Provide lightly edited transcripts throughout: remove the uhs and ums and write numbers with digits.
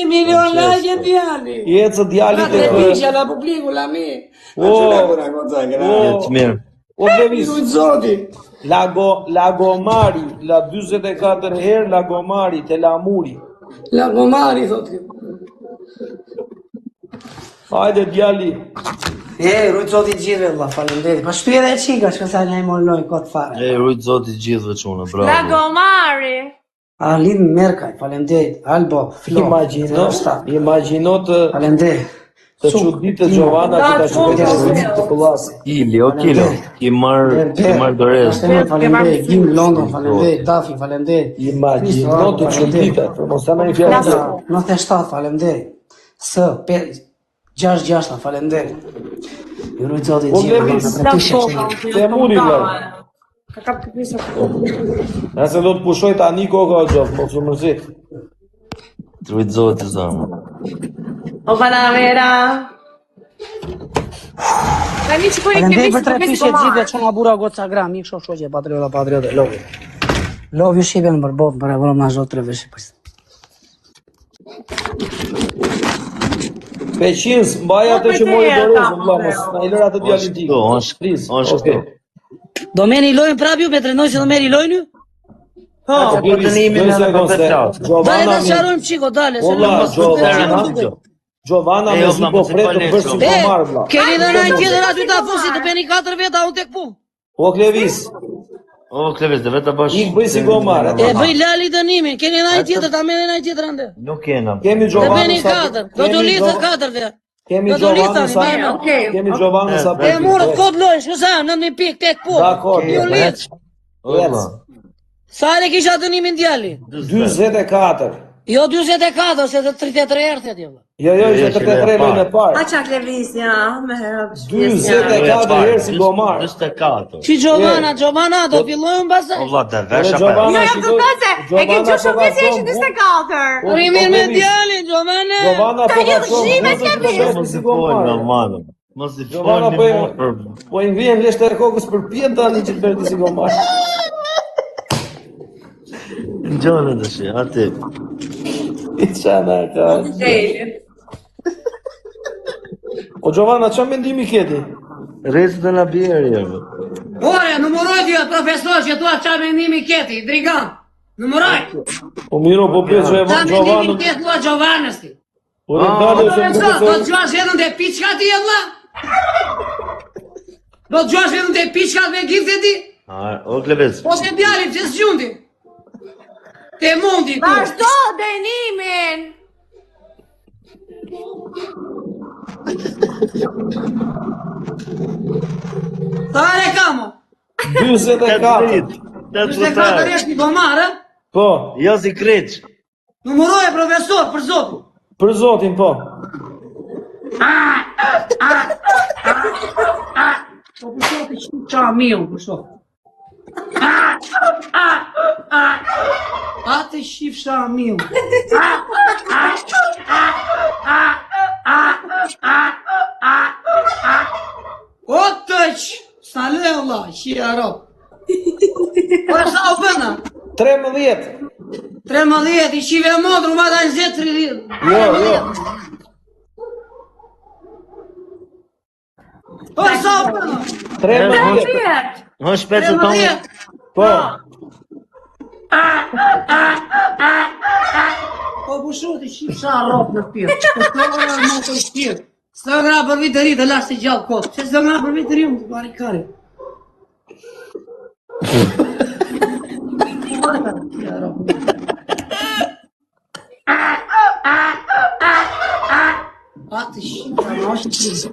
milion like djali. Ecë djali te pisha la publiku la mi. Jetë mirë. O Levis, Lagomari, la 44 herë Lagomari te Lamuri. Lagomari thot kjo. Hajde djali. Rujt zoti gjithve valla, faleminderit. Po shpije edhe çika, çka sa ne moloj kot fare. Rujt zoti gjithve çuna, bravo. Lagomari. Alin Merkaj, faleminderit. Albo, Flo. Imagjino të faleminderit. Të çuditë Giovanna që ta shkruajë të kollasi. Kilo. Ki marr dorez. Faleminderit, Gim London, faleminderit, Dafi, faleminderit. Imagjino të çuditë, mos ta më fjalë. 97, faleminderit. 66, faleminderit. Ju rujt zoti gjithë. Te muri vëlla. Ka kap të pisa. Nëse do të pushoj tani koka o gjof, mos u mërzit. Rujt zoti zama. O Panamera. Tani që pojnë Faleminderit për 3 pishe gjithë që nga bura goca gram, mi kësho shoqe, patriote, love. Love ju shqipen për botë, për e vërëm nga zhotë 3 veshë përsi. Peqins, mbaj atë që mori dorezën, vëlla, mos na i lër atë djalin ti. Është. Domeni lojnë prap ju me trenoj që domeni lojnë ju? Po, përtënimin edhe profesional. Dale ta qarojmë qiko, dale. Giovanna me zi po fretë të bërë si po marë, vla. Keni dhe në tjetër aty ta fosi të beni 4 veta, unë tek pu. O Klevis, dhe vetë bashkë. Ik bëj si go marë. E bëj lali dënimin, keni në tjetër, ta mene në tjetër ande. Nuk kena. Kemi Të Giovanna beni 4, do të listë 4 veta. Kemi Giovanna sa E murët kod lojnë, shkësa, në një pik, tek pu. Dakor, ju listë. Sa e kisha dënimin djali? 24. Jo 24, se të 33 erthet jo. Jo, 33 lojnë e parë. Qa Klevisja, me herë. 24 herë si go marë. 24. Që Giovanna, do fillojnë basaj? O vla, dhe vesha pa. Jo, kuptose, e ke që shumë pjesë e që 24. Rimir me djali, Giovanna. Giovanna po ka shumë si go marë. Mos i Giovanna po i vjen lesht e kokës për pjetë tani që të bërti si go marë. Në gjone dhe shi, ati. I qana ka. O Giovanna, qa mendimi keti? Rezë dhe në bjerë, jemi. Ore, numëroj t'jo profesor që tua qa mendimi keti, Drigan. Numëroj. O miro, po pjesë e Qa Giovanna. mendimi keti tua Giovannës ti. O rëndale se më Do të gjuash jetën dhe piqka ti e vla? Do të gjuash jetën dhe piqka me gifte ti? O Klevis. Po se djali, që s'gjundi? Te mundi tu. Vazhdo dënimin. Tare kamo. 24. 24 është një gomarë? Po, Jo si kreq. Numëroj e profesor, për zotu. për zotin po. Po për zotë që qa miu, për zotë. Atë shifsha miu. O tëq, sa le Allah, shia ropë. Po e sa u bëna? 13. 13, i shive modru, ma da në zetë 30. Jo. Po e sa u bëna? 13. Në shpetë të tonë. Po. Po bushot i shifsha ropë në pjetë. Po të ora më të shpjetë. Së nga për vitë të rritë, lasë të gjallë kotë. Që së nga për vitë të rritë, më të barikari. Atë shifra në është të rritë.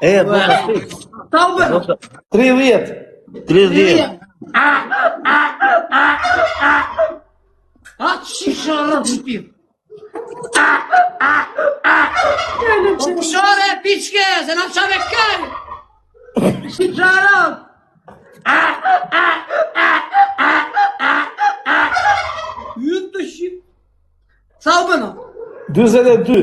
E, po të shpik. Ta u bërë? 30. 30. Atë shifra në është të rritë. Po shore piqke, se në qave kërë. Shifra në është. Jëtë të shifra. Sa u bëna? 42.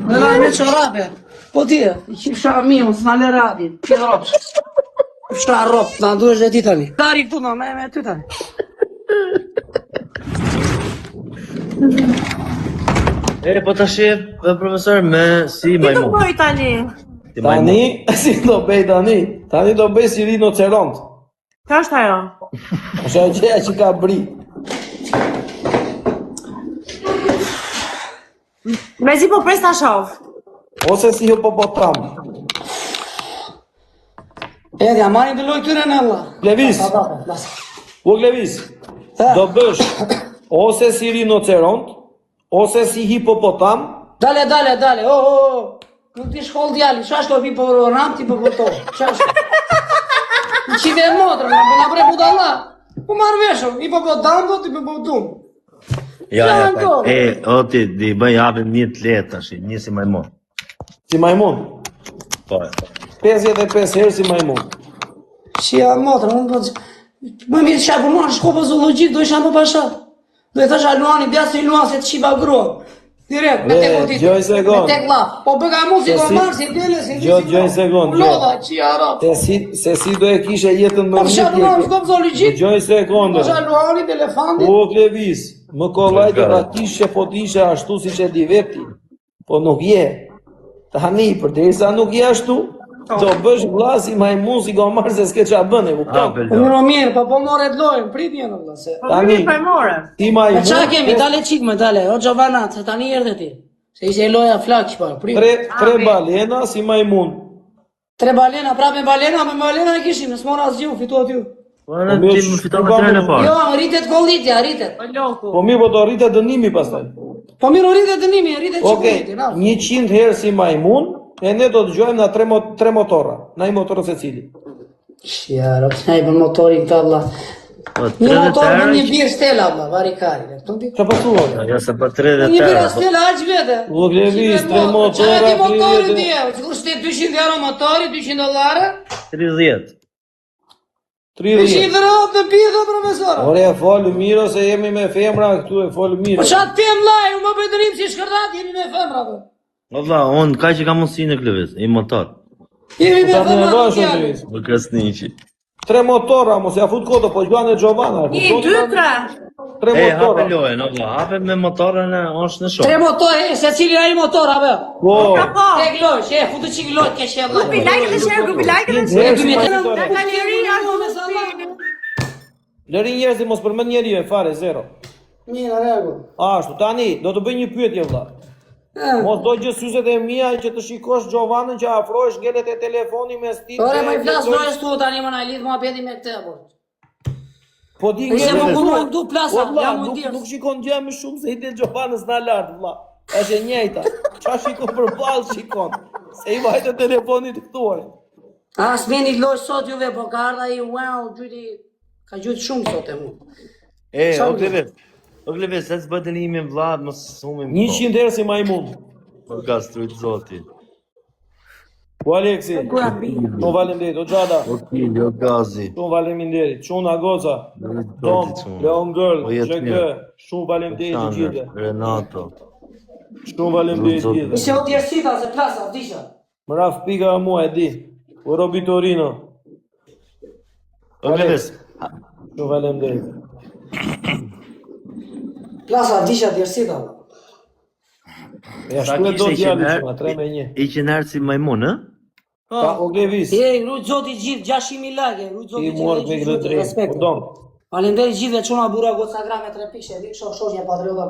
Në la me qorape. Po ti, i qifsha miu, s'na le radit. Pjell ropsh. Qifsha rop, na duesh dhe ti tani. Dari këtu no, me ty tani. Po tash profesor me si Ti do majmun. bëj tani. Si majmun. Tani, si do bëj tani? Tani do bëj si rinoceront. Ka është ajo? Është ajo gjëja që ka bri. Mezi po pres ta shoh. Ose si hipopotam. Edja, marrin të loj tyre në Allah. Levis, u Levis, do bësh ose si rinoceront, ose si hipopotam. Dale, nuk ti shkoll djali, qa shko pi për ram, ti për këto, qa shko? Në qive e motrë, në bëna bre budalla, u marrë veshëm, i për dam, do ti për dum. Ja, o ti di bëj hapim një të letë tash, një si majmun. Si majmun. Po. 55 herë si majmun. Shia motrë, unë për... Më mirë që për mua shko për zoologjik, do isha më pashat. Do e thasha Luani, bjasë i Luan se të qiba grua. Direkt, me tek otit. Gjoj sekund. Me tek laf. Po bëga mu si komar, si dele, si Gjoj sekund. Lodha, qia rap. Se si do e kishe jetën më Po fsha Luani, shko për zoologjik. Gjoj sekund. Fsha Luani, elefandit. O Klevis, më kollaj do ta kishe po t'ishe ashtu si që di veti. Po nuk je. Tani, përderisa nuk je ashtu, do bësh vlla si majmun si gomar se s'ke qa bëne, kupton? Mirë, po more të lojnë, prit një në vlla se. Tani, Po more. ti E majmun. qa kemi, dale qik me dale, o Gjovanat, se tani erdhe ti. Se ishe e loja flak që parë, prit. Tre balena si majmun. 3 balena, prap me balena, me balena e kishim, në s'mora asgjë, u fitu aty. Po në ti më fiton me trenën e parë. Jo, rritet kollitja, rritet. Po loku. Po mirë, po do rritet dënimi pastaj. Po mirë, rritet dënimi, rritet Okej, qikolliti, na. 100 herë si majmun, e ne do të gjojmë na tre motora, na I motorë se cili. Shja, rëpë, i bën motorin këta, vlla. Po Një motor 30 bën një herë. birë stela, vlla, varikari. Çfarë po thua? Jo se po 30 Një birë herë. stela, aq vete. O Klevis, tre motora, Qa e ti motorin 30. tje, që kur shtet 200 euro motori, $200. 30. 30. 200 euro në pjetë, profesora. Ore, folu mirë ose jemi me femra këtu, e folu Po mirë. qatë tem laj, u më bëjtërim si shkërdat, jemi me femra, dhe. Valla, unë ka që ka mundësi në Klevis, I motor. Jemi me Ta në femra, bashkë, dhe Klevis. Më krasniqi. Tre motora, mos ja fut kodo, po Gjuan e Giovanna. 1, 2, 3. Tre Hape motora. lojën, valla, hape me motorën e është në Tre shokë. motor, se cili ai motor, abe. Po, Po. Tek loj, që futu qik loj, ke qe loj. Grupi like dhe share, grupi like dhe Njerëz share. si majtore. Galeria Lëri njerëzi mos përmend njeriu e fare, zero. Mirë, regu. Ashtu, tani, do të bëj një pyetje vlla. Mos do gjë syzet e mia që të shikosh Giovannën që afrohesh ngelet e telefoni me stil. Ore, më i flas lojës tu, tani më na lidh mua peti me këtë, po. Po di Se më ngelet. punon du plasa, Po vlla, jam nuk mundir. nuk shikon gjë më shumë se i del Giovannës na lart vlla. Është e njëjta. Qa shikon përballë shikon. Se I vajte telefonit këtuaj. As meni loj sot juve, po ka ardha I wow, gjyti, ka gjytë shumë sot e mu. O Klevis. O Klevis, se s'bë dënimin vlla, mos humim. 100 herë si majmun. Po ka strujt zoti. Po Aleksi. Shumë faleminderit, o Gjada. O kili, o gazi. Shumë faleminderit. Çuna Goca. Tom, Goti çun. Leon Girl, Po jetë JG. mirë. Shumë faleminderit të gjithëve. Renato. Shumë faleminderit të gjithëve. Ishe o tjersita se plasa, disha. Mraf pika mua e di. O Robi Torino. O Klevis. Shumë faleminderit. Plasa, disha tjersita. Ja Sa shkruaj do kishe djalin qenë çuna 3-1. I që nërë si majmun, ë? Pa o Glevis. Rujt zoti gjithë, 600.000 like, rujt zoti I morë me këtë drejt. respekt. Po dom. Falenderit gjithve çuna bura goca gra me 3 pikë, di shoqja patriota,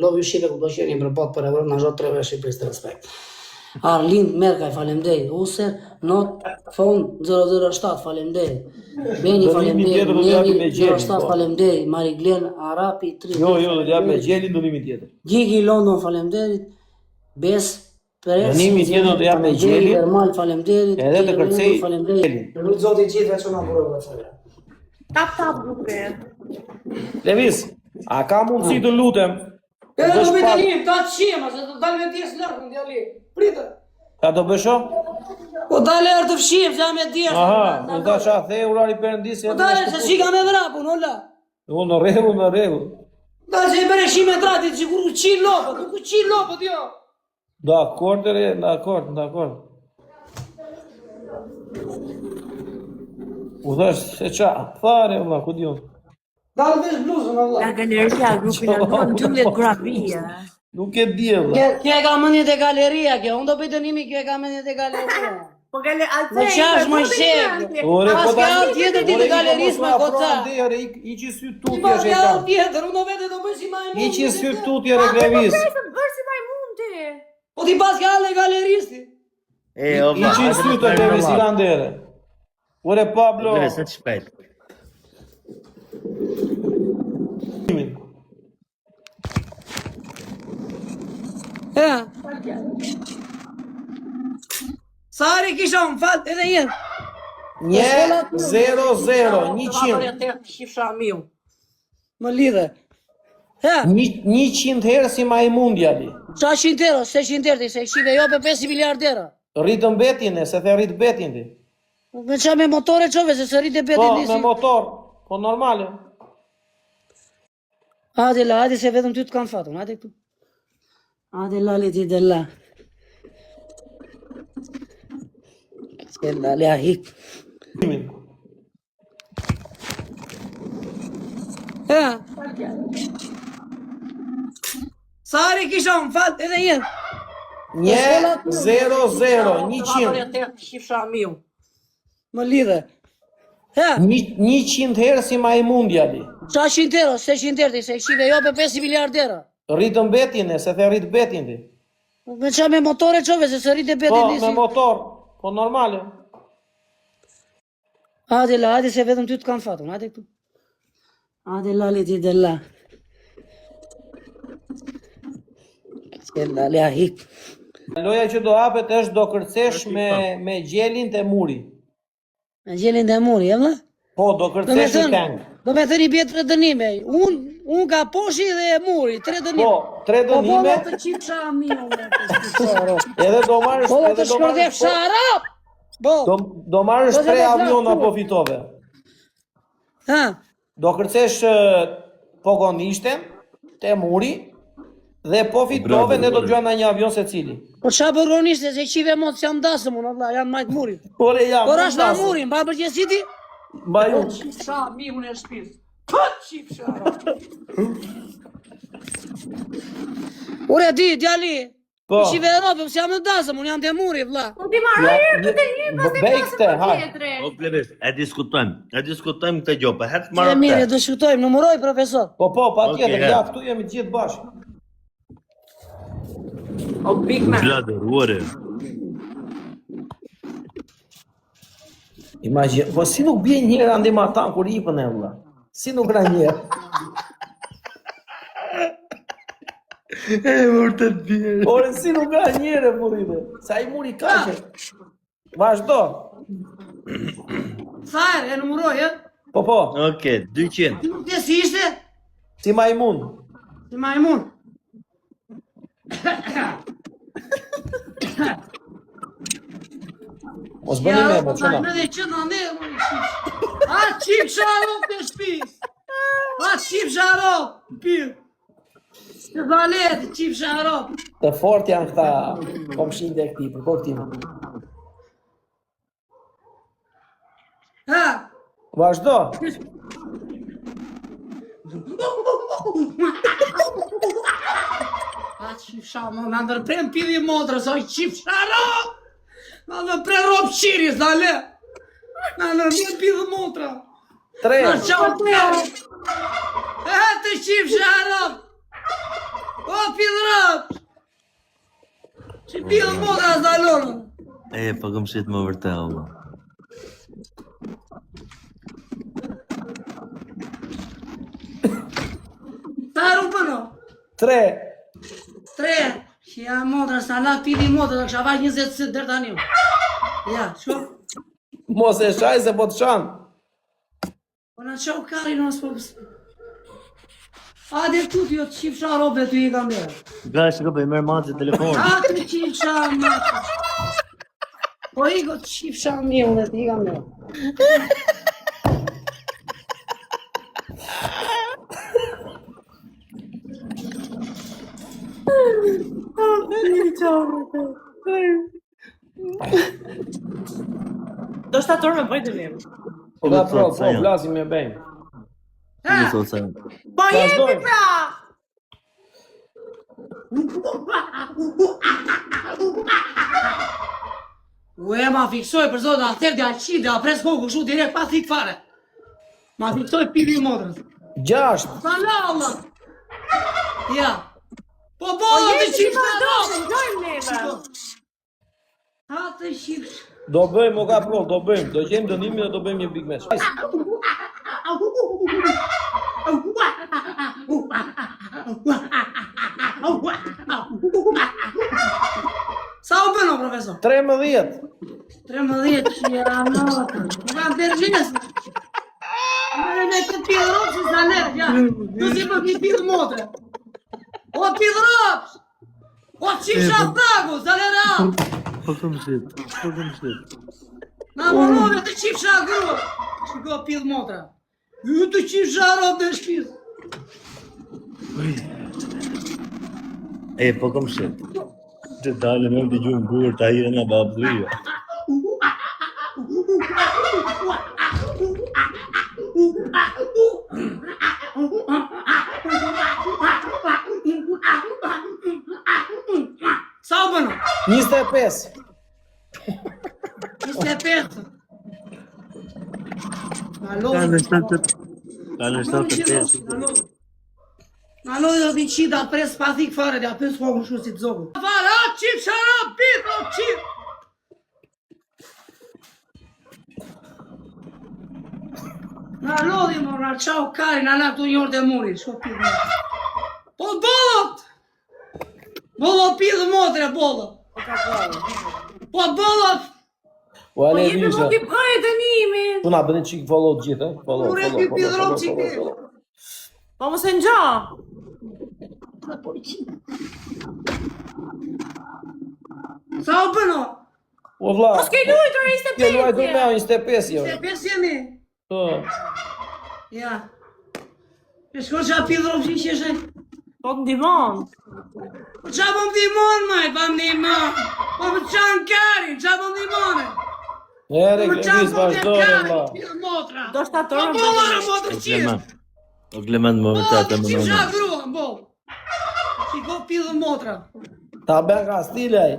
love you shqipe ku do qeni për bot për Evropë, na zot 3 vesh Shqipërisë të respekt. Arlind Merkaj, falenderit. User, not, phone 007, falenderit. Beni, falenderit. Neri 07, falenderit. Mari Glen, Arapi, 3. Jo, do t'jap me gjelin dënimin tjetër. Gigi London, falenderit. Bes, Perez, Dënimi tjetër do t'jap me gjelin. Ermal, falenderit. Edhe të kërcej falenderit. gjelin. Rujt zoti gjithve çuna bura goca gra. Tap grupi. Levis, a ka mundësi të lutem? Edhe do me dalim, ta të qima, se do dalë me tjesë lërë, në djali. Pritë. Ta do bësho? Po dalë erë të fshim, se jam e tjesë. Aha, në ta qa the urari përëndisë. Po dalë, se qika me vrapun, ola. O, në rregull. Da që i bere shime tratit që kur u qinë lopët, nuk u qinë lopët, jo. Dakord, re, dakord. U thash se qa, thare, valla, ku diun. Dalë vesh bluzën, Allah. Nga galeria, grupin Argon, 12 grafia. Nuk e di, valla. Kjo e ka mënjet e galeria, kjo. Unë do bëj dënimi, kjo e ka mënjet e galeria. Po gale, Më qash më shek. Ore, Pas ka alë tjetër ti të galerisë më kota. I që sy tutje Pas që ka e alë kam. tjetër, unë do vete do bëj si majmun. I që sy tutje re grevis. Bërë si majmun ti. Po ti pas ka alë e galeristi. E, I o, që sy të grevis i randere. Ore, Pablo. Vere, se të shpejt. Ja. Sari kisha më falë, edhe jenë. 1-0-0, 100. Shifsha miu. Më lidhe. Ja. 100 herë si majmun djali. Qa 100 euro, se 100 euro, se shive jo për 5 miliard euro. Rritën betin e, se the rritë betin ti. Me qa me motore qove, se së rritë e Po, betin me nisi. motor, po normale. Hadi la, hadi se vetëm ty të kam fatun, hadi këtu. Hadi la, li ti dhe la. Se la, le a hik. Ja. Sari kisha më falë, edhe jenë. 1-0-0, 100. Shifsha miu. Më lidhe. Ja. 100 herë si majmun djali. Qa 100 euro, se 100 euro, se shive jo për 5 miliard euro. Rritën betin e, se the rritë betin ti. Me qa me motore qove, se së rritë e Po, betin me nisi. motor, po normale. Hadi la, hadi se vetëm ty të kam fatun, hadi këtu. Hadi la, li ti dhe la. Se la, le a hik. Loja që do hapet është do kërcesh me gjelin të muri. Me gjelin dhe muri, e vla? Po, do kërcesh i teng. Do me thëni bje 3 dënime. Unë ka poshi dhe muri, 3 dënime. Po, 3 Po dënime, të qipsha miu. edhe do marrësh, Po të edhe do shkërdef marrësh, sharap. Po. do marrësh Po, 3 dhe aviona plak, po fitove. Ha. Do kërcesh pogonishten, te muri, dhe po fitove ne do gjojmë një avion se cili. Po qa burgonishte, se qive mot që jam dasëm unë, Allah, jam majtë muri. Ore jam, Por ashtë ma muri, mba përgjësiti? Baju, Qipsha miu në shpis. Po qipsha. Ure di, djali. po, Qive Europë, pësë jam në dasëm, unë jam të muri, vla. Po ti marrë herë të të një pas të bej pasë këte, për ha. tjetëre. O, plebes, e diskutojmë këtë gjopa. Hetë E marrë mirë, këtë. do shkutojmë, numëroj, profesor. po, pa tjetër, Okej, ja, ha. këtu jemi gjithë bashkë. O Big Man. Vlader, ore. Imagjin, po si nuk bje njërë andim atan kur i pëne, vëlla. Si nuk ra njërë. E, vërtet bjerë. Ore, si nuk ra njërë, muride. Sa i muri kaqe. Vazhdo. Thajrë, e numëroj, e? Po, Oke, 200. Nuk të si ishte? si majmun. Si majmun. Mos bëni me, po qëna. Në dhe që në ne, më në qipsh. A qip sharop të shpis. A qip sharop, pil. Të valet, qip sharop. Të fort janë këta komshin dhe këti, për koktima. Ha, Vazhdo. a qip sharop, në ndërprem pili motrës, a qip sharop. Në ndërprem ropë qiris, dale. Në ndërprem pili motra. 3. Në qau përë. E të qip sharop. O pil rop. Që pili motra s'dalonë. E, pa kom shit më vërte, Allah. Ta rupëno. 3. 3. Që ja motra, s'na la pili motra, do kësha vaj 20 sit dërë tani. Ja, sho. Mos e shaj se po të shanë. Po në qau kari në s'po pësë. Ade tu t'jo të qipsha robe t'u i kam bërë. Gash, ka për i merë matë telefon. A të qipsha më. Po i go të qipsha mi unë t'u i kam bërë. Do shtator me bëjtë vim. Da pro, flasim me bëjmë. Nuk e thot sa. Po jepi pra! Ue, ma fiksoj për zotë, a tërë dhe a qi, dhe a pres kokë, kështu direkt pa thik fare. Ma fiksoj pili i modrës. 6. Sa la, Allah. Ja. Po bolla të qifë në rogë. Dojmë neve. Ha të qifë. Do bëjmë, o ka pro, do bëjmë. Do gjemë dënimin dhe do bëjmë një big match. Sa u bëno, profesor? 13. 13 që janë notë. Në kam tërgjës. Me këtë pidë ropë që sa nërë, ja. Du si për një pidë motre. O pidë ropë! O qifësha pragu, sa nërë alë. Pagëm shit. Na morove të qifësha grua. Shiko pidë motra. Ju të qifësha ropë dhe shpizë. Pagëm shit. Të dalë me të gjumë gurë të ajë nga babdhuja. Sa u bëno? 25. 25. Kanë 75. Na lojë do t'i qida pres pa thik fare dhe apes po më shu si të zogu. Fare, a qip sharap, pit, o qip! Na lodhi mora, qau kari, na laktu njërë dhe muri, shko pit më. Po bollot! Bollot pit dhe motre, bollot! Po bollot! O ale Jepi visha. më t'i bëjë dënimin. Tu na bëni qik follow të gjithë, follow. Ure pi pit dhe ropë qik të. Po mos e ngjo. Sa u bëno? O vlla. Po s'ke lujtur Ke luajtur 25. me 25 jo. 25 jemi. Po. Ja. E shko qa pit dhe ropë qik qeshe. Po të ndihmon. Po qa po m'dimon, maj, pa m'dimon. Po më qanë kari, qa po m'dimone. Ere, Po më qanë Klevis vazhdore, vlla. pidë motra. Do shtator Po me bolla bëjtë në motrë qirë. Kleman. O Kleman më vërtet e më qirë nëmë. qa grua, bo. Shiko pidë motra. Ta bën ka stilaj.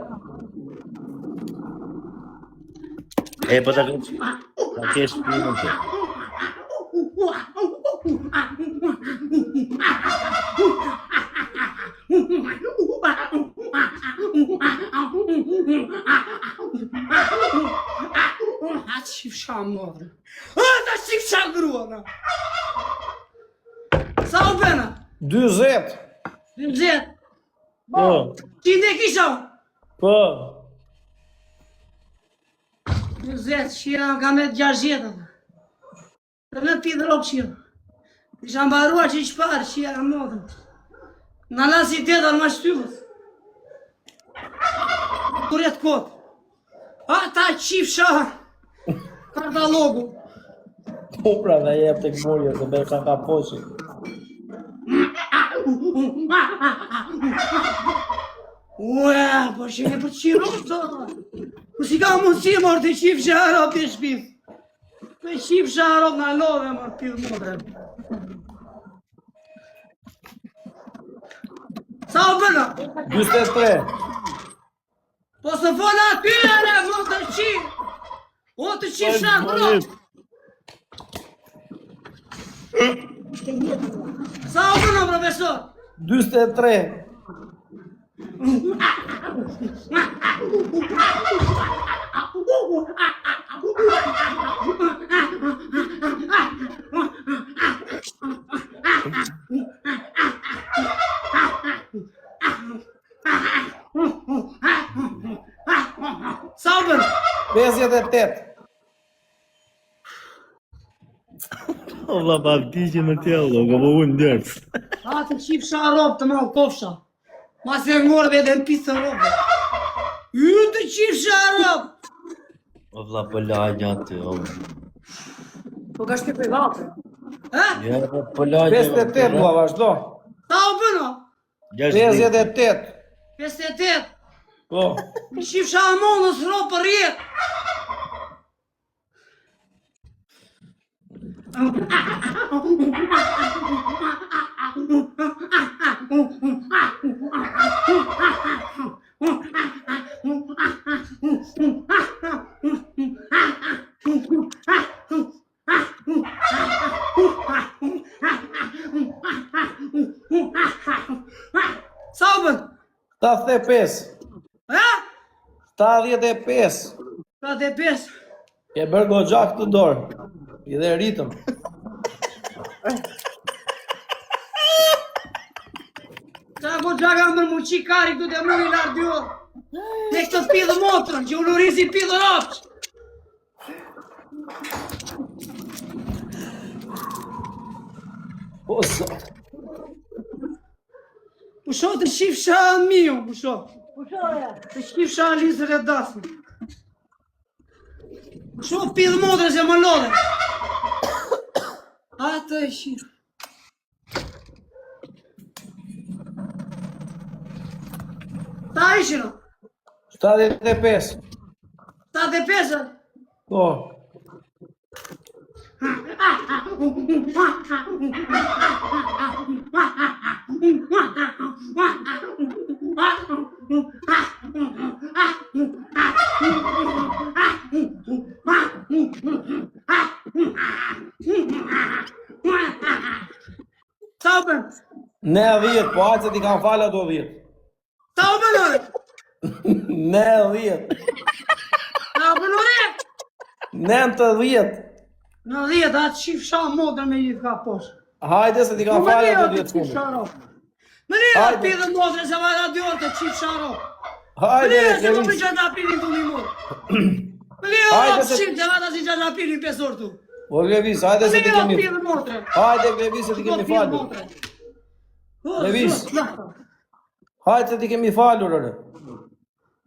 Po ta kesh. Ta kesh pinë të. A qif qa motra. A ta qif qa grua, na. Sa u bëna? 20. 20. Po. Qinde kisha unë? Po. 20, shira nga me 60. Dhe me pidë ropë qira. Isha mbarua që i shparë, shira nga modën. Në lasi të edhe në ma shtyllës. Kuret kotë. A ta qifësha katalogu. Po pra dhe jep të këmurje se bërë ka poqi. Ue, po shene për qiro të. Po si ka mundësi mërë të qifësha arop të shpizë. Të qifësha arop në lodhe mërë pidë modre. Sa u bëna? 23. Po së fola aty ere, më të qifë. O të qifësha grop. Sa u bëna, profesor? 23. Sa u bëna? 58. O vlla babdi që më tjellë, ka po unë ndërës. A të qifësha ropë të malë kofësha. Ma se ngorë dhe në pisë ropë. Ju të qifësha ropë. O vlla po lagja aty, o. Po ka shpi private. Ha? Ja, po lagja. 58 vlla vazhdo. Sa u bëna? 58. 58. Po. Shifsha amonës ro për rjetë. Sa u bën? 75. Ha? 75. 75. Ke bërë goxha këtë dorë. I dhe ritëm. Qa ko gjaga më mu qi kari këtu të muri lartë dy orë. Ne këtë pidhë motrën, që unë risi pidhë rafqë. Po sot. Pusho të shifsha miu, pusho. Të shifsha alizër e dasmë. Pusho pidhë motrën se më lodhe. Atë e shifë. Ta ishino? 75. 75? Po. Sa u bën? Ne 10, po aqë se ti kanë falë ato 10. Sa u bën ore? Ne 10. Sa u bën ore? Ne të 10. Në 10, atë shifsha modrë me gjithë ka poshë. Hajde se ti kanë falë ato 10 fundë. Më një atë pidhë modrë se vajta 2 orë të qifsha ro. Më Hajde, një se më Klevis. përgjën të apinin të një murë. Më një orë të qimë të vajta si që të apinin 5 orë tu. O Klevis, hajde se Më ti një orë kemi... pidhë modrë. Hajde Klevis se ti kemi falur. Klevis. Hajde se ti kemi falur, ore.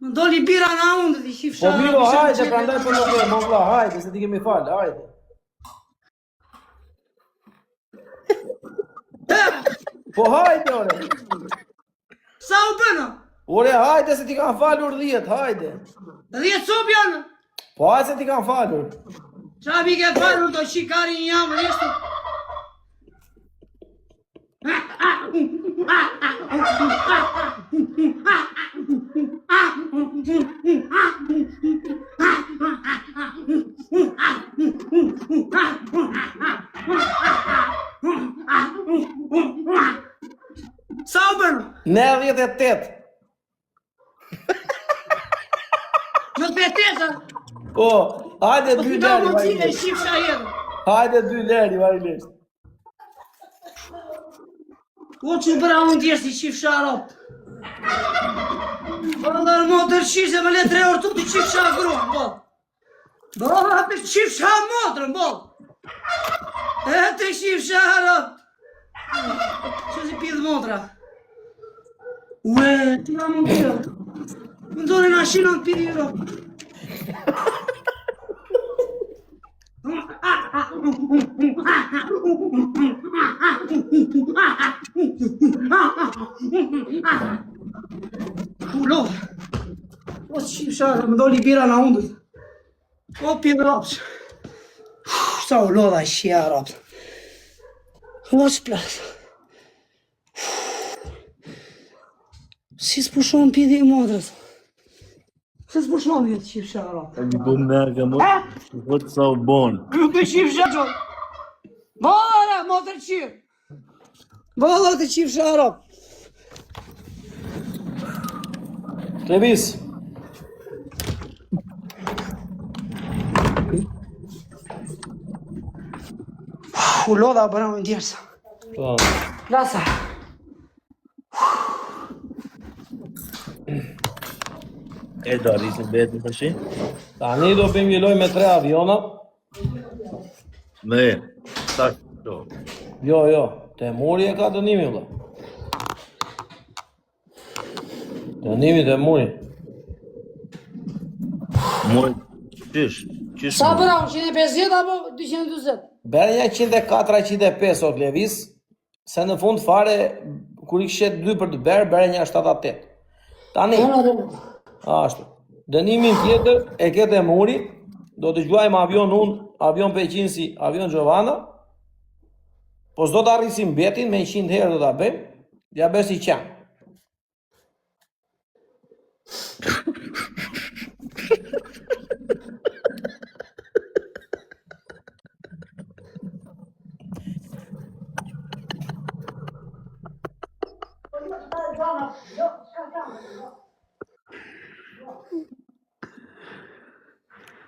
Më doli bira nga undë të shifsha. Po miro, hajde, prandaj po nuk e më vlla, hajde se ti kemi falë, hajde. Po hajde, ore. Sa u bënë? Ore, hajde se ti kanë falur 10, hajde. 10 sop janë? Po hajde se ti kanë falur. Qa mi ke falur të shikari një jamë rishtu? Sa u bënë? 98. Në të petesa? Po, hajde Po 2 të do leri, më cile vajlisht. shifsha jetë. Hajde 2 leri, vajlisht. O që bëra unë tjerë si qifsha ropë. Po dhe mo të rëshirë se më le 3 orë tu të qifsha grua, po. Po, të qifsha motrën, po. E të qifsha ropë. Që si pidhë motra. Ue, ti nga mund tjerë. Më ndore nga shinon të pidhë ropë. Ulo, o qifsha, më doli bira nga undët. O pidhë ropës. Sa u lodha i shia ropës. O që plasë. Si s'pushon pidhë i modrës. Se s'pushon jetë qifsha ropës. E një bu merga më, vëtë sa u bonë. Nuk e qifsha qo. Bora, modrë qirë. Bora të qifsha ropë. Klevis. U lodha bëra më ndjerësa. Po. Lasa. E do rrisin betë të shi? Tani do bëjmë një lojë me 3 aviona. Me, sa këto. Jo, Temuri e ka dënimi, vëlla. Dënimi Temuri. Moj, qysh Sa bëra unë, 150 apo 220? Bere 104-105 o Klevis, se në fund fare, kur i këshet 2 për të bere 178. Tani, ashtu. Dënimin tjetër e ketë e muri, do të gjuajmë avion unë, avion Peqinsi, avion Gjovana, po s'do të arrisim betin, me 100 herë do të bëjmë, ja besi qanë.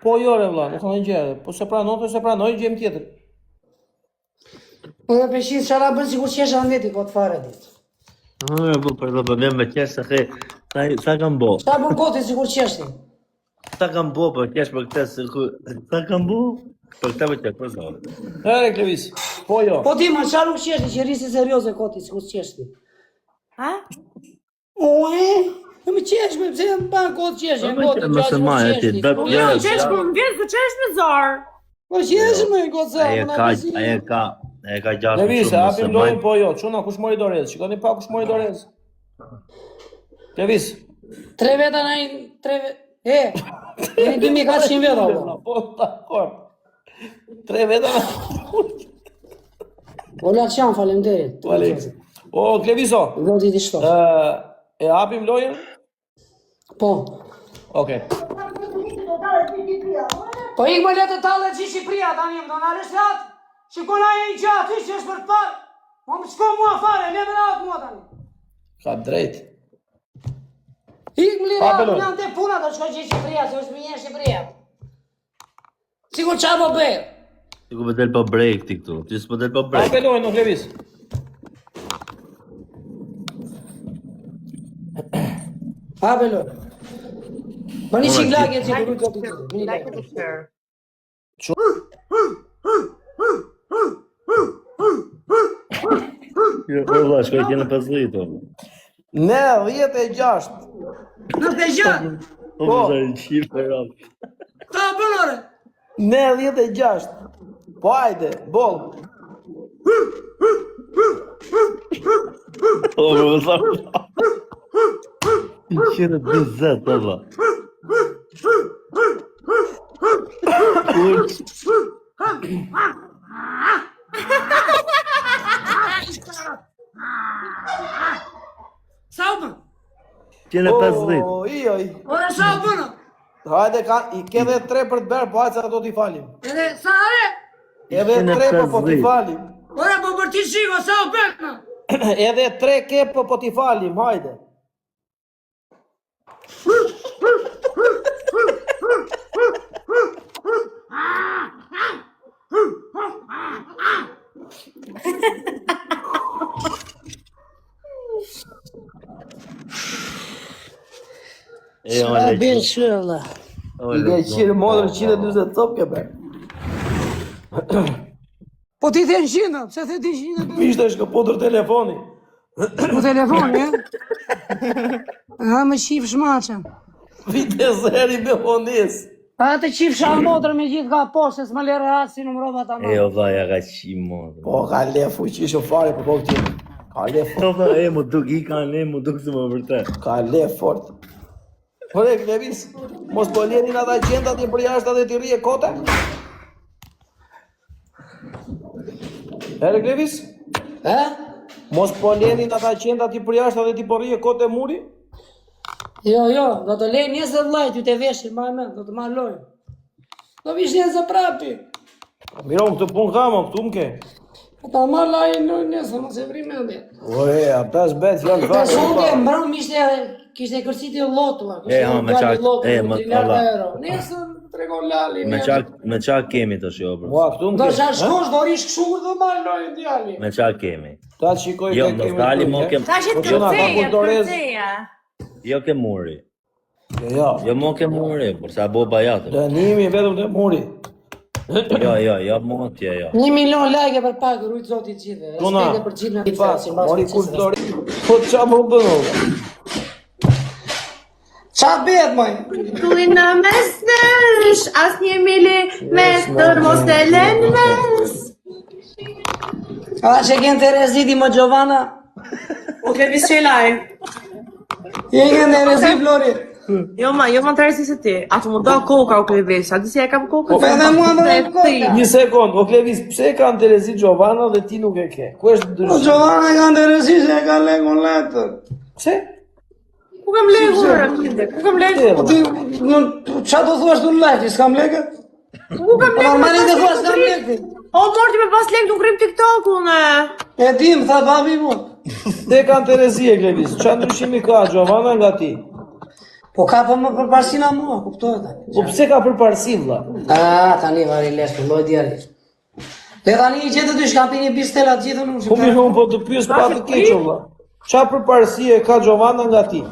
Po jo re vlla, nuk kanë gjë, po se pranoj gjem tjetër. Po dhe peshin çfarë bën sikur qesh aneti po të fare ditë. Po për të bënë me qesh se sa kam bo. Sa bën koti sikur qesh ti? Sa kam bo për qesh për këtë sa kam bo për këtë për qesh për zonë. Here Klevis, po jo. Po ti më çfarë nuk qesh ti, që risi serioze koti sikur qesh ti. Ha? Ue, më qesh me pse më ban kot qesh, e kotë Më se ma e ti, Jo, qesh po më vjen se qesh me zor. Po qesh me goca, Ai ka gjatë. Klevis, hapim lojën po jo. Çuna kush mori dorez? Shikoni pa kush mori dorez. Klevis. 3 veta në 3 veta. Jeni 2400 veta. Po dakor. 3 veta. Po la çan faleminderit. Po Alex. O Kleviso. Do ti shto. E hapim lojën? Po. Okej. Po ik më letë talë që Shqipëria tani më do në alështat. Shikona e i gjatë, që është për të parë. Po më shko mua fare, le me ratë mua tani. Ka drejt. Ik më lira, më janë të puna të shkoj që Shqipëria, se është më një Shqipëria. Sigur qa po bërë. Sigur po del po break ti këtu. Ti s'po del po break. Hape lojën, nuk Klevis. Hape lojë. Më një qik lagje që të rujtë të të Like to share. Jo, valla, shkoj që në 50 o. Ne 16. Në të gjatë. Po më zari qip e rap. Ta bëllore. Ne 16. Po ajde, bol. Po më zari. I qene 20, valla. Sa u bën? Qene 50. O, oj. Ora sa u bënë? Hajde, i ke dhe 3 për të berë, po hajde sa do t'i falim. Edhe sa are? Edhe 3 po t'i falim. Ora po për ti shiko, sa u bënë? Edhe 3 ke po t'i falim, hajde. E o le Bën shëlla. I ke qirë modër 120 top ke bërë. Po ti the 100, pse the ti 100? Mishte është këpotër telefoni. Po telefoni, e? Ha më qif shmaqem. Vite zeri me honis. A të qif shalmotër me gjithë ka poshtë, s'më lere atë si numrova ta E o valla, ja ka qimo. Po, ka lef fuqishë fare për kohë tjetë. Ka lef fort. O valla, e mu duk i ka ne, mu duk se më vërtet. Ka lef fort. Hore, Klevis, mos po ljenin ata gjenda ti për jashtë dhe ti rije kote? Here, Klevis? E? Mos po ljenin ata gjenda ti për jashtë dhe ti për rije kote muri? Jo, do të lej 20 vllajt ju të veshin, ma e men, do të malojnë. Do vish 20 prapi. Miro, këtë pun kama, këtu m'ke. Ta malaj në nesë, mos e vri mendje. Oje, ata s'bet fjallë Të fare. sonde, mbron kishte kërciti lotua, E, ha, me qak, me Allah. euro. Nesër tregon lali. Me qa kemi të shjo, bro? Ua, këtu Do m'ke. qa shkosh, do rish këshur dhe malojnë djali. Me qa kemi? Ta të shikoj Jo, ke mos dali mo ke... Ta që Po të qëna, ka kërceja, kulturez. kërceja. Jo ke muri. Jo, Jo mo ke muri, por sa bo bajatë. dënimi vetëm të muri. Jo, mo tje, jo. 1 milion like për pak, rujt zoti gjithve. Tuna, Respekte për gjithë në i pas, si mori mbas kultori. Po qa po bënu? Qa bet, moj? Tuj në mes nësh, as 1 milimetër mos të len mes. A që kënë të rezidi më Gjovana? U Klevis që laj. Je në rezi Flori. Jo më të resi se ti. Atë më do koka o Klevis. A di si e kam kokën? Po edhe mua më do koka. Një sekond, o Klevis, pse ka në Terezi Giovanna dhe ti nuk e ke? Ku është Po ndryshimi? Giovanna ka në rezi se e ka legun letër. Pse? Ku kam legur? Ku kam legur? Po ti, qa do thuash tu live, s'kam lekë? Ku kam legur? Normalisht e thua s'kam lekë. O, morti me pas lek të krim TikTok-un e. E dim, tha babi mu. Te ka në Terezi e Klevis, qa ndryshimi ka Giovanna nga ti? Po ka për më përparsina mua, kuptohet tani. Po pse ka përparësi vlla? Tani vari lesh për loj djali. Le tani i gjithë dy shkapi një bistela të gjithë nuk Po mirë, unë po të pyes pa të keq vlla. Qa përparësi e ka Giovanna nga ti?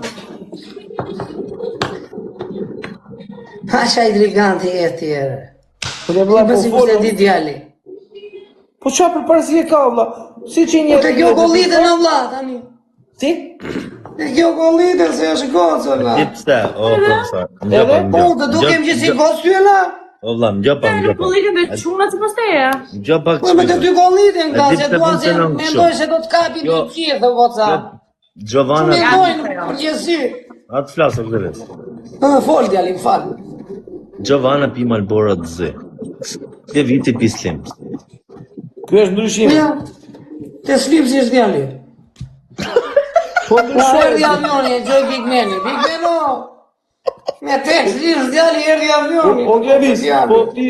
Ha qa i driganti e tjere. Po le Ti vlla po besi ku se di folëm. djali. Po qa përparësi e ka vlla? Si që një Po te kjo kollite në vlla tani. Si? Te kjo kollite se është gocë vlla. Ti pse, o profesor. Ngjopa, Po të dukem që si gocë tyela. O vlla, ngjopa. Kollike me çuna si posteja. Ngjopa Po me të dy kollite nga E di se pse dua se funksionon mendoj kështu. se do të kapin Jo. të gjithë goca. Giovanna, Mendojnë përgjithësi. atë flas o Klevis. Fol djali, më fal. Giovanna pi Marlboro të zi. Ke viti pi Slim. Ky është ndryshimi. Ja, te slipsi është djali. Po Po ndryshoj. erdi avioni, e gjoj Big Mani. Big Mano! Me te slips djali erdi avioni. O Klevis, po ti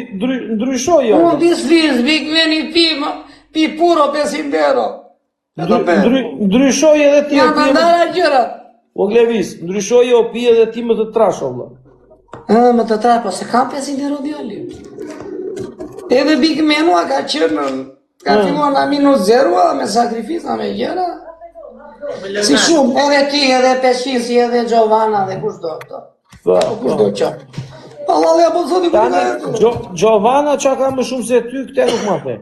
ndryshoj jo. Unë ti slips, Big Mani pi puro pesindero. Ndryshoj edhe ti. Ja të ndara gjërat. O Klevis, ndryshoj o pi edhe ti më të trash o vlla. Më të tra, po se kam 500 € djali. Edhe Big Manu a ka qërë ka filluar në minut 0 me sakrifisa me gjëra. Si shumë, edhe ti, edhe Peshisi, edhe Giovanna, dhe kush do këto. Kush do që. Allah dhe apo zoti për Tani, të Giovanna qa ka më shumë se ty, këte nuk ma the.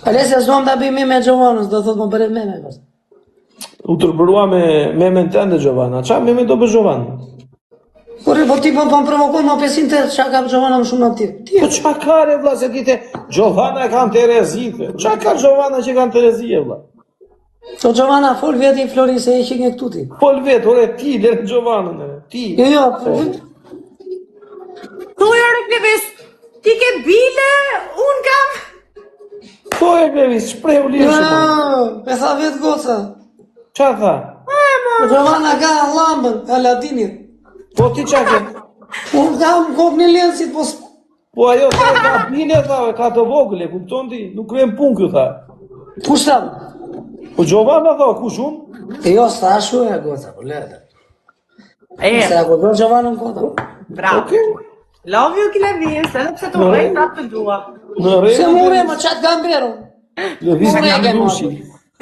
Alesja s'dojmë të bëjmë me Giovannës, do thotë më bëret me me. U tërbërua me memen tënde Giovanna. Qa memen do për Giovanna? Po ti po më provokoj më 500 qa ka Giovanna më shumë në ti. Po qa ka re vla se dite Giovanna e kanë Terezite. Qa ka Giovanna që kanë Terezije vla? So Giovanna, fol veti i Florin se e qik një këtu ti. Pol vetë, ore ti, lërë Giovanna në ti. Jo, Thuaj o Klevis, ti ke bile, un kam. Po e Klevis, shprej u lirë shumë. e tha vetë goca. Qa tha? Po Giovanna ka lambën, Aladinit. Po ti qa ke? Unë kam kokë një lensit, po Po ajo ka ka bile, tha, ka të vogële, kupton ti? Nuk krem pun kjo, tha. kush tam? Po Giovanna tha, kush unë? E jo, s'ta shu e goca, po lete. Se E, e kodon Giovanna në kota. bravo. Okej. Love you Klevis, edhe pse të urrej prapë të dua. Në Se rejtë, mure, më qatë gamberu. Lëviz Mure nga ke dushi.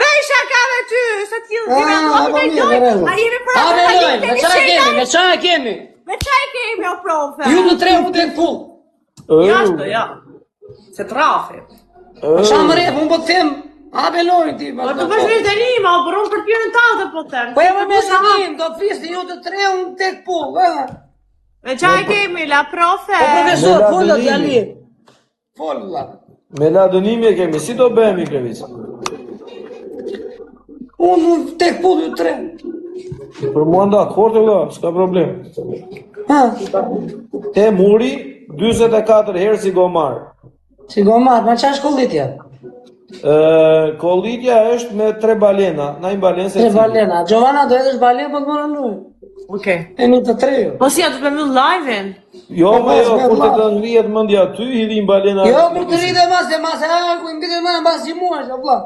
Vej shaka me ty, se ti Ah, po mirë, verello. A jemi A prapë, verello, me qa kemi, me qa kemi? Me qaj kemi o profe? Ju të tre u tek pull. Jashtë, ja. Se trafi. Qa më rep, unë po të them, a belojnë ti. Po të bësh vesh denima, o bërun për tjërën tante po të them. Po e më me zanim, do të fisni ju të tre unë tek pull, e? Me qaj kemi, la profe. Po profesor, Me folë ladënimi. djali. Folë, la. Me ladënimi e kemi, si do bëhemi Klevis? Unë tek pull ju tre. Për mua nda, korte vla, s'ka problem. Ha, Te muri, 24 herë si gomar. si gomar, ma qa shkollitja? Kollitja është me 3 balena, na i balen se Tre balena. Giovanna do edhesh balen, po të mërë lujë. Okej. E një të tre ju. Po si ja du të me mjull live-in? Jo, Po, me jo, me kur të vlla. të ngrijet mëndja ty, hidhin balena. Jo, kur të rritë mas e mas, a, ku i mbitë mas, mas që mua, që vla.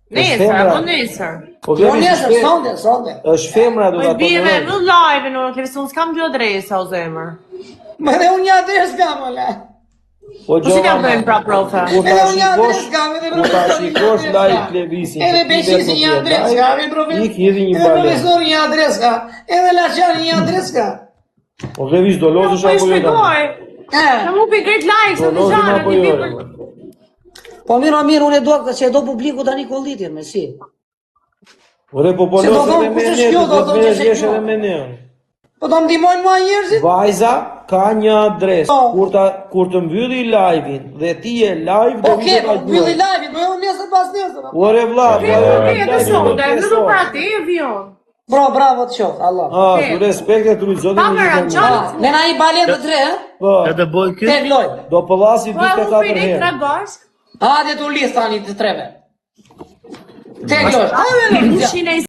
Nesër, femra. po nesër. Po Jo Klevis, nesër, sonde. është femra do Po ta i bie me toleroj. mjull live-in, o Klevis, unë s'kam dy adresa o zemër. Më edhe unë një adres kam, ola. Po Po si ka Giovanna, bëjmë pra profe? kur ta Edhe unë një adres shikosh, kam, edhe kur ta profesor një shikosh adres live ka. Klevisin, Edhe që ti Beshisi vetë një nuk je adres live, ka, edhe profesor. ik hidhi një Edhe balen. profesor një adres ka, edhe Laçani një adres ka. Po Klevis do lozësh Po i apo jo tani? shpegoj. Në mu pi great likes, Do në lozëm gjarë, apo një jo? bibër. Po mirë, unë e do që e do publiku tani kollitjen, me si. Ore, po Se do lozëm thonë, edhe me kush është ne, kjo, do do të thonë bëhesh që është jesh kjo. edhe me ne. Po do më ndihmojnë mua njerëzit? Vajza ka një adres. Kur të mbylli live-in dhe ti je live do Okej, po mbylli live-in, po jo nesër pas nesër. Ore vlla, Okej, të sonde, në do pra ti e vion. Bravo të qoftë, Allah. Tu respekte të zotin Pa më rançon. Nena i balen të tre, ha? Po, Ka të bëj kë? Tek loj. do pëllasi Po u 24 pini herë. tre bashk. Hajde tu listë tani të treve. Tek loj. Hajde, Ushin e